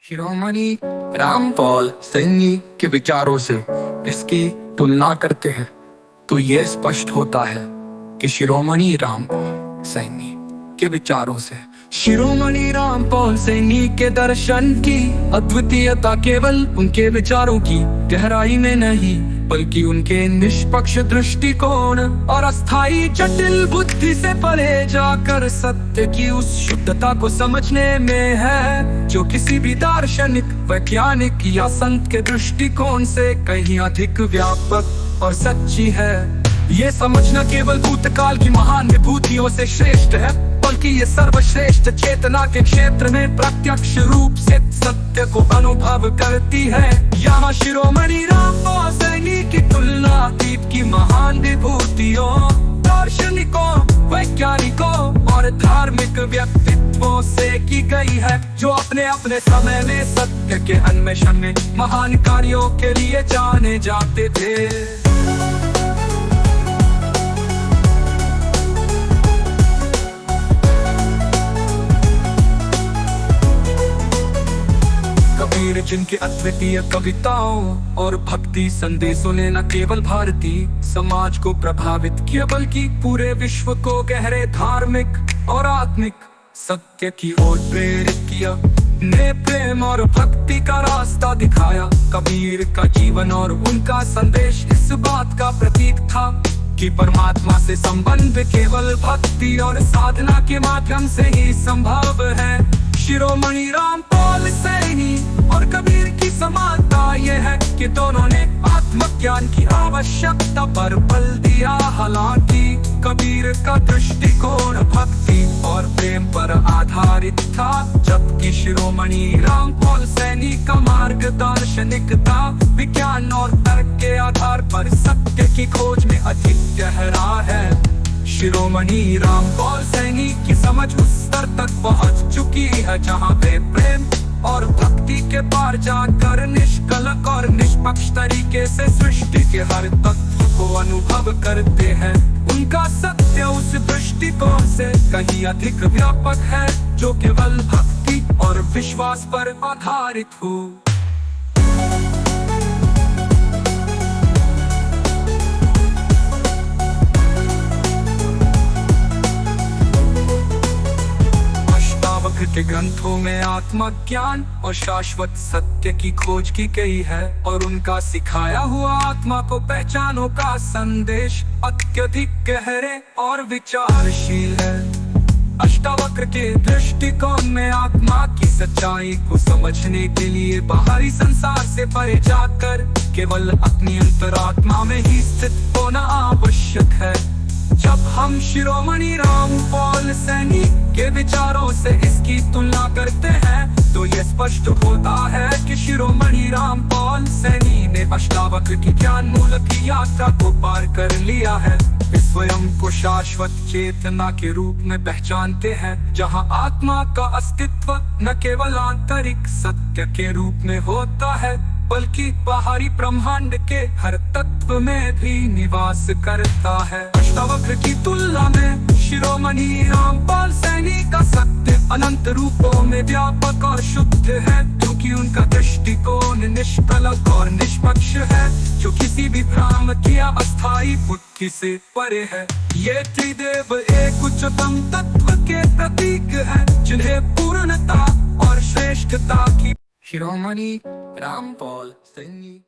शिरोमणि रामपाल सैनी के विचारों से इसकी तुलना करते हैं तो ये स्पष्ट होता है कि शिरोमणि रामपाल सैनी के विचारों से शिरोमणि रामपाल सैनी के दर्शन की अद्वितीयता केवल उनके विचारों की गहराई में नहीं बल्कि उनके निष्पक्ष दृष्टिकोण और अस्थायी जटिल बुद्धि से परे जाकर सत्य की उस शुद्धता को समझने में है जो किसी भी दार्शनिक, वैज्ञानिक या संत के दृष्टिकोण से कहीं अधिक व्यापक और सच्ची है। ये समझना केवल भूतकाल की महान विभूतियों से श्रेष्ठ है बल्कि ये सर्वश्रेष्ठ चेतना के क्षेत्र में प्रत्यक्ष रूप से सत्य को अनुभव करती है। यहाँ शिरोमणि रामपाल सैनी की तुलना अतीत की महान विभूतियों, दार्शनिकों, वैज्ञानिकों और धार्मिक व्यक्तित्वों से की गई है जो अपने अपने समय में सत्य के अन्वेषण में महान कार्यों के लिए जाने जाते थे। कबीर जिनके अद्वितीय कविताओं और भक्ति संदेशों ने न केवल भारतीय समाज को प्रभावित किया बल्कि पूरे विश्व को गहरे धार्मिक और आत्मिक सत्य की ओर प्रेरित किया, ने प्रेम और भक्ति का रास्ता दिखाया। कबीर का जीवन और उनका संदेश इस बात का प्रतीक था कि परमात्मा से संबंध केवल भक्ति और साधना के माध्यम से ही संभव है। शिरोमणि रामपाल सैनी और कबीर की समानता ये है कि दोनों ने आत्मज्ञान की आवश्यकता पर बल दिया। हालांकि कबीर का दृष्टिकोण भक्ति और प्रेम पर आधारित था जबकि शिरोमणि रामपाल सैनी का मार्ग दार्शनिकता, विज्ञान और तर्क के आधार पर सत्य की खोज में अधिक गहरा है। शिरोमणि रामपाल सैनी की समझ उस स्तर तक पहुंच चुकी है जहां वे प्रेम और भक्ति के पार जाकर निष्कलंक और निष्पक्ष तरीके से सृष्टि के हर तत्व को अनुभव करते हैं। उनका सत्य उस दृष्टिकोण से कहीं अधिक व्यापक है जो केवल भक्ति और विश्वास पर आधारित हो। के ग्रंथों में आत्मज्ञान और शाश्वत सत्य की खोज की गई है और उनका सिखाया हुआ आत्मा को पहचानो का संदेश अत्यधिक गहरे और विचारशील है। अष्टावक्र के दृष्टिकोण में आत्मा की सच्चाई को समझने के लिए बाहरी संसार से परे जाकर केवल अपनी अंतरात्मा में ही स्थित होना आवश्यक है। जब हम शिरोमणि रामपाल सैनी के विचारों से इसकी तुलना करते हैं तो ये स्पष्ट होता है कि शिरोमणि रामपाल सैनी ने अष्टावक्र की ज्ञान मूलक यात्रा को पार कर लिया है। वे स्वयं को शाश्वत चेतना के रूप में पहचानते हैं जहां आत्मा का अस्तित्व न केवल आंतरिक सत्य के रूप में होता है बल्कि बाहरी ब्रह्मांड के हर तत्व में भी निवास करता है। अष्टावक्र की तुलना में शिरोमणि रामपाल सैनी का सत्य अनंत रूपों में व्यापक और शुद्ध है क्योंकि उनका दृष्टिकोण निष्कलंक और निष्पक्ष है जो किसी भी भ्रामक या अस्थायी बुद्धि से परे है। ये त्रिदेव एक उच्चतम तत्व के प्रतीक है जिन्हें पूर्णता और श्रेष्ठता की शिरोमणि रामपाल सैनी